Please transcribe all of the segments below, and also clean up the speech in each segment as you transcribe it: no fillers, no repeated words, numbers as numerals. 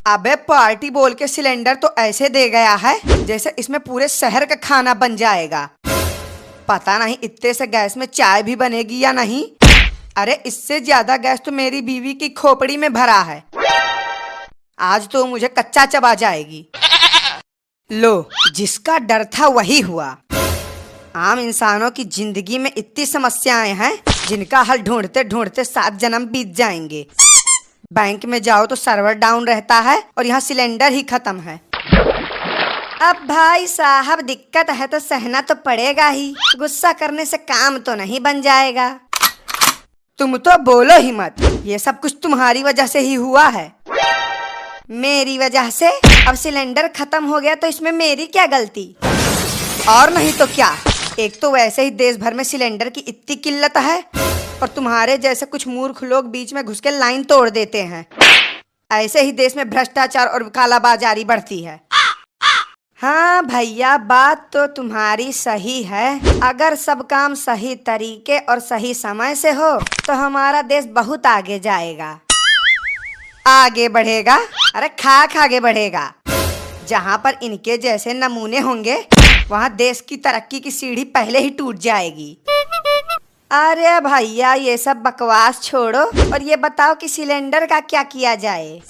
अबे पार्टी बोल के सिलेंडर तो ऐसे दे गया है जैसे इसमें पूरे शहर का खाना बन जाएगा। पता नहीं इतने से गैस में चाय भी बनेगी या नहीं। अरे इससे ज्यादा गैस तो मेरी बीवी की खोपड़ी में भरा है। आज तो मुझे कच्चा चबा जाएगी। लो, जिसका डर था वही हुआ। आम इंसानों की जिंदगी में इतनी समस्याएं हैं जिनका हल ढूंढते ढूंढते 7 जन्म बीत जाएंगे। बैंक में जाओ तो सर्वर डाउन रहता है और यहाँ सिलेंडर ही खत्म है। अब भाई साहब दिक्कत है तो सहना तो पड़ेगा ही। गुस्सा करने से काम तो नहीं बन जाएगा। तुम तो बोलो ही मत। ये सब कुछ तुम्हारी वजह से ही हुआ है। मेरी वजह से? अब सिलेंडर खत्म हो गया तो इसमें मेरी क्या गलती? और नहीं तो क्या। एक तो वैसे ही देश भर में सिलेंडर की इतनी किल्लत है और तुम्हारे जैसे कुछ मूर्ख लोग बीच में घुस के लाइन तोड़ देते हैं। ऐसे ही देश में भ्रष्टाचार और कालाबाजारी बढ़ती है। हाँ भैया, बात तो तुम्हारी सही है। अगर सब काम सही तरीके और सही समय से हो तो हमारा देश बहुत आगे जाएगा। आगे बढ़ेगा? अरे खाक आगे बढ़ेगा। जहाँ पर इनके जैसे नमूने होंगे वहाँ देश की तरक्की की सीढ़ी पहले ही टूट जाएगी। अरे भैया ये सब बकवास छोड़ो और ये बताओ कि सिलेंडर का क्या किया जाए।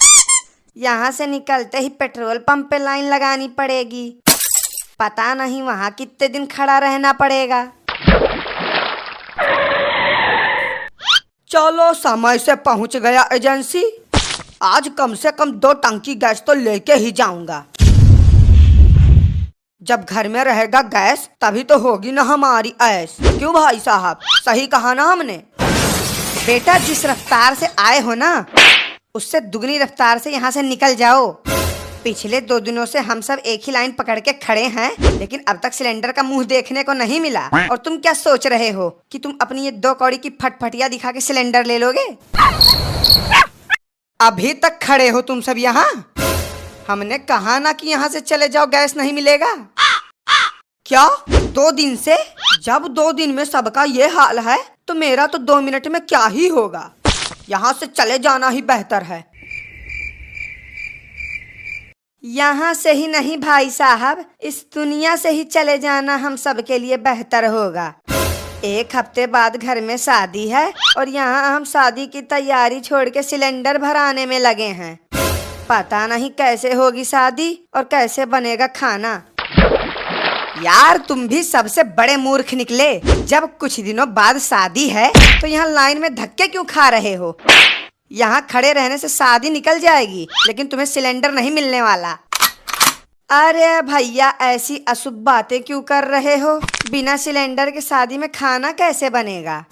यहाँ से निकलते ही पेट्रोल पंप पे लाइन लगानी पड़ेगी। पता नहीं वहाँ कितने दिन खड़ा रहना पड़ेगा। चलो, समय से पहुँच गया एजेंसी। आज कम से कम 2 टंकी गैस तो लेके ही जाऊंगा। जब घर में रहेगा गैस तभी तो होगी ना हमारी ऐश। क्यों भाई साहब, सही कहा ना हमने? बेटा, जिस रफ्तार से आए हो ना उससे दुगनी रफ्तार से यहाँ से निकल जाओ। पिछले 2 दिनों से हम सब एक ही लाइन पकड़ के खड़े हैं लेकिन अब तक सिलेंडर का मुंह देखने को नहीं मिला। और तुम क्या सोच रहे हो कि तुम अपनी ये 2 कौड़ी की फटफटिया दिखा के सिलेंडर ले लोगे? अभी तक खड़े हो तुम सब यहाँ। हमने कहा ना कि यहाँ से चले जाओ, गैस नहीं मिलेगा। क्या 2 दिन से? जब 2 दिन में सबका ये हाल है तो मेरा तो 2 मिनट में क्या ही होगा। यहाँ से चले जाना ही बेहतर है। यहाँ से ही नहीं भाई साहब, इस दुनिया से ही चले जाना हम सब के लिए बेहतर होगा। 1 हफ्ते बाद घर में शादी है और यहाँ हम शादी की तैयारी छोड़ के सिलेंडर भराने में लगे हैं। पता नहीं कैसे होगी शादी और कैसे बनेगा खाना। यार तुम भी सबसे बड़े मूर्ख निकले। जब कुछ दिनों बाद शादी है तो यहाँ लाइन में धक्के क्यों खा रहे हो? यहाँ खड़े रहने से शादी निकल जाएगी लेकिन तुम्हें सिलेंडर नहीं मिलने वाला। अरे भैया, ऐसी अशुभ बातें क्यों कर रहे हो? बिना सिलेंडर के शादी में खाना कैसे बनेगा?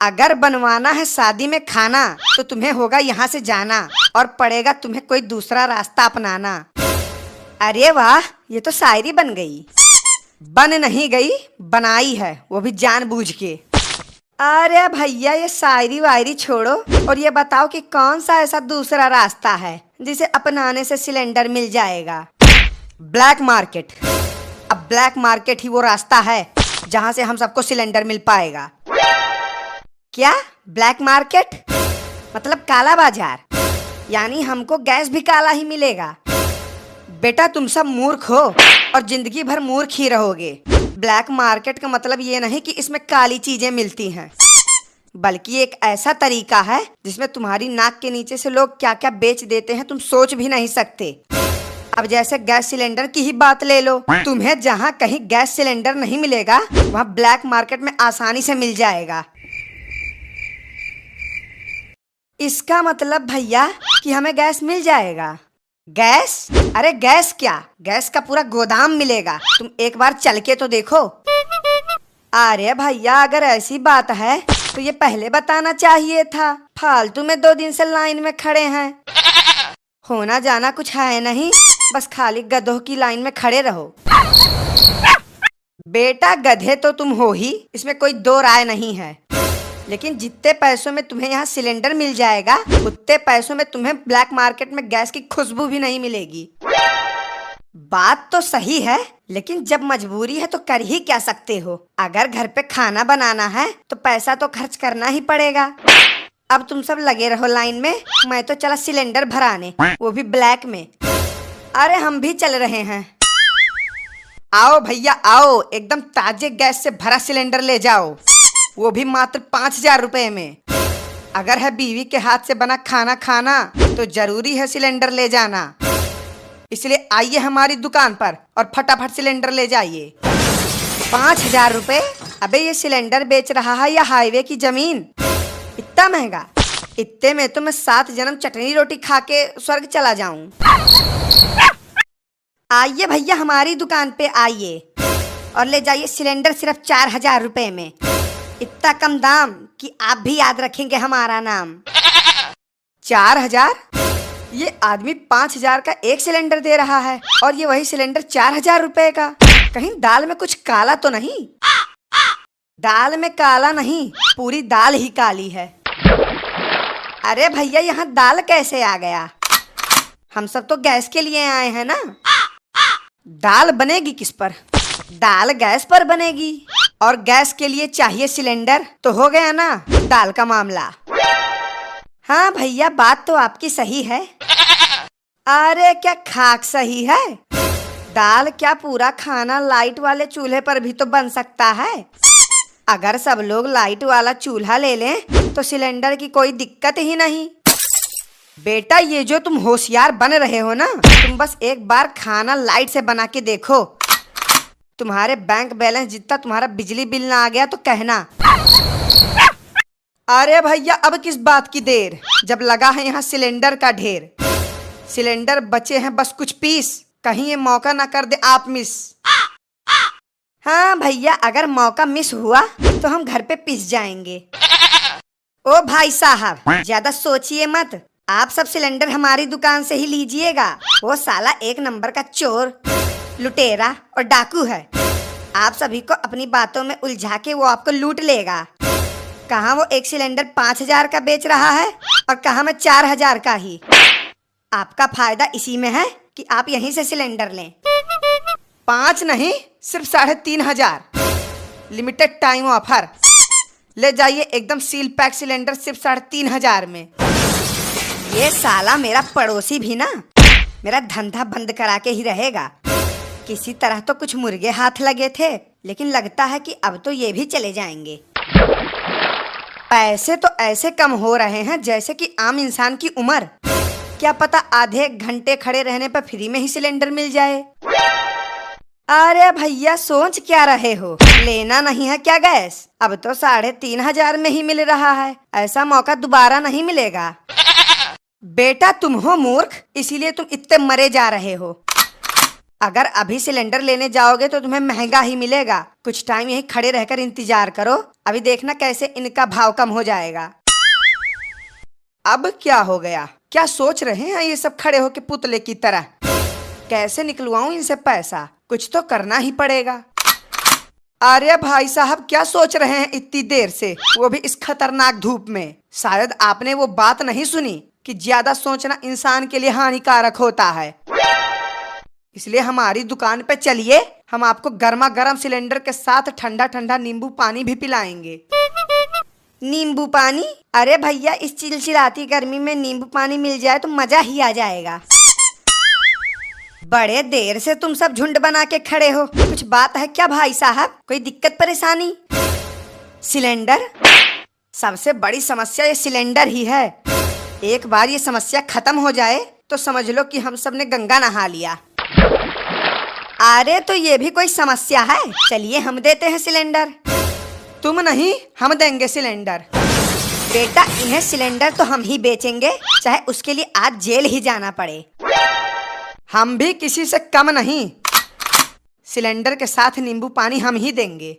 अगर बनवाना है शादी में खाना तो तुम्हें होगा यहाँ से जाना और पड़ेगा तुम्हें कोई दूसरा रास्ता अपनाना। अरे वाह, ये तो शायरी बन गई। बन नहीं गई, बनाई है, वो भी जानबूझ के। अरे भैया, ये शायरी वायरी छोड़ो और ये बताओ कि कौन सा ऐसा दूसरा रास्ता है जिसे अपनाने से सिलेंडर मिल जाएगा? Black market. अब ब्लैक मार्केट ही वो रास्ता है जहाँ से हम सबको सिलेंडर मिल पाएगा। क्या ब्लैक मार्केट? मतलब काला बाजार? यानी हमको गैस भी काला ही मिलेगा? बेटा, तुम सब मूर्ख हो और जिंदगी भर मूर्ख ही रहोगे। ब्लैक मार्केट का मतलब ये नहीं कि इसमें काली चीजें मिलती हैं, बल्कि एक ऐसा तरीका है जिसमें तुम्हारी नाक के नीचे से लोग क्या क्या बेच देते हैं तुम सोच भी नहीं सकते। अब जैसे गैस सिलेंडर की ही बात ले लो। तुम्हें जहाँ कहीं गैस सिलेंडर नहीं मिलेगा वहाँ ब्लैक मार्केट में आसानी से मिल जाएगा। इसका मतलब भैया कि हमें गैस मिल जाएगा। गैस? अरे गैस क्या, गैस का पूरा गोदाम मिलेगा। तुम एक बार चल के तो देखो। अरे भैया, अगर ऐसी बात है तो ये पहले बताना चाहिए था। फालतू में 2 दिन से लाइन में खड़े हैं। होना जाना कुछ है नहीं, बस खाली गधों की लाइन में खड़े रहो। बेटा, गधे तो तुम हो ही, इसमें कोई 2 राय नहीं है। लेकिन जितने पैसों में तुम्हें यहाँ सिलेंडर मिल जाएगा उतने पैसों में तुम्हें ब्लैक मार्केट में गैस की खुशबू भी नहीं मिलेगी। बात तो सही है, लेकिन जब मजबूरी है तो कर ही क्या सकते हो। अगर घर पे खाना बनाना है तो पैसा तो खर्च करना ही पड़ेगा। अब तुम सब लगे रहो लाइन में, मैं तो चला सिलेंडर भराने, वो भी ब्लैक में। अरे हम भी चल रहे हैं। आओ भैया आओ, एकदम ताजे गैस से भरा सिलेंडर ले जाओ, वो भी मात्र 5,000 रुपए में। अगर है बीवी के हाथ से बना खाना खाना तो जरूरी है सिलेंडर ले जाना। इसलिए आइए हमारी दुकान पर और फटाफट सिलेंडर ले जाइए। 5,000 रुपए? अबे ये सिलेंडर बेच रहा है या हाईवे की जमीन? इतना महंगा? इतने में तो मैं 7 जन्म चटनी रोटी खा के स्वर्ग चला जाऊं। आइए भैया हमारी दुकान पे आइए और ले जाइए सिलेंडर सिर्फ 4,000 रुपए में। इतना कम दाम कि आप भी याद रखेंगे हमारा नाम। 4,000? ये आदमी 5,000 का एक सिलेंडर दे रहा है और ये वही सिलेंडर 4,000 रुपए का। कहीं दाल में कुछ काला तो नहीं? दाल में काला नहीं, पूरी दाल ही काली है। अरे भैया यहाँ दाल कैसे आ गया? हम सब तो गैस के लिए आए हैं ना। दाल बनेगी किस पर? दाल गैस पर बनेगी और गैस के लिए चाहिए सिलेंडर, तो हो गया ना दाल का मामला। हाँ भैया बात तो आपकी सही है। अरे क्या खाक सही है? दाल क्या पूरा खाना लाइट वाले चूल्हे पर भी तो बन सकता है। अगर सब लोग लाइट वाला चूल्हा ले लें तो सिलेंडर की कोई दिक्कत ही नहीं। बेटा ये जो तुम होशियार बन रहे हो ना, तुम बस एक बार खाना लाइट से बना के देखो, तुम्हारे बैंक बैलेंस जितना तुम्हारा बिजली बिल ना आ गया तो कहना। अरे भैया अब किस बात की देर, जब लगा है यहाँ सिलेंडर का ढेर। सिलेंडर बचे हैं बस कुछ पीस, कहीं ये मौका ना कर दे आप मिस। हाँ भैया अगर मौका मिस हुआ तो हम घर पे पिस जाएंगे। ओ भाई साहब ज्यादा सोचिए मत, आप सब सिलेंडर हमारी दुकान से ही लीजिएगा। वो साला एक नंबर का चोर, लुटेरा और डाकू है। आप सभी को अपनी बातों में उलझा के वो आपको लूट लेगा। कहाँ वो एक सिलेंडर 5,000 का बेच रहा है और कहाँ मैं 4,000 का ही। आपका फायदा इसी में है कि आप यहीं से सिलेंडर लें। 5 नहीं सिर्फ 3,500, लिमिटेड टाइम ऑफर। ले जाइए एकदम सील पैक सिलेंडर सिर्फ 3,500 में। ये साला मेरा पड़ोसी भी ना मेरा धंधा बंद करा के ही रहेगा। किसी तरह तो कुछ मुर्गे हाथ लगे थे, लेकिन लगता है कि अब तो ये भी चले जाएंगे। पैसे तो ऐसे कम हो रहे हैं जैसे कि आम इंसान की उम्र। क्या पता आधे घंटे खड़े रहने पर फ्री में ही सिलेंडर मिल जाए। अरे भैया सोच क्या रहे हो, लेना नहीं है क्या गैस? अब तो 3,500 में ही मिल रहा है, ऐसा मौका दोबारा नहीं मिलेगा। बेटा तुम हो मूर्ख, इसीलिए तुम इतने मरे जा रहे हो। अगर अभी सिलेंडर लेने जाओगे तो तुम्हें महंगा ही मिलेगा। कुछ टाइम यहीं खड़े रहकर इंतजार करो, अभी देखना कैसे इनका भाव कम हो जाएगा। अब क्या हो गया? क्या सोच रहे हैं ये सब खड़े होके पुतले की तरह? कैसे निकलवाऊं इनसे पैसा? कुछ तो करना ही पड़ेगा। अरे भाई साहब क्या सोच रहे हैं इतनी देर से, वो भी इस खतरनाक धूप में? शायद आपने वो बात नहीं सुनी कि ज्यादा सोचना इंसान के लिए हानिकारक होता है। इसलिए हमारी दुकान पे चलिए, हम आपको गर्मा गर्म सिलेंडर के साथ ठंडा ठंडा नींबू पानी भी पिलाएंगे। नींबू पानी? अरे भैया इस चिलचिलाती गर्मी में नींबू पानी मिल जाए तो मजा ही आ जाएगा। बड़े देर से तुम सब झुंड बना के खड़े हो, कुछ बात है क्या भाई साहब? कोई दिक्कत परेशानी? सिलेंडर? सबसे बड़ी समस्या ये सिलेंडर ही है। एक बार ये समस्या खत्म हो जाए तो समझ लो कि हम सब ने गंगा नहा लिया। अरे तो ये भी कोई समस्या है? चलिए हम देते हैं सिलेंडर। तुम नहीं, हम देंगे सिलेंडर। बेटा इन्हें सिलेंडर तो हम ही बेचेंगे, चाहे उसके लिए आज जेल ही जाना पड़े। हम भी किसी से कम नहीं, सिलेंडर के साथ नींबू पानी हम ही देंगे।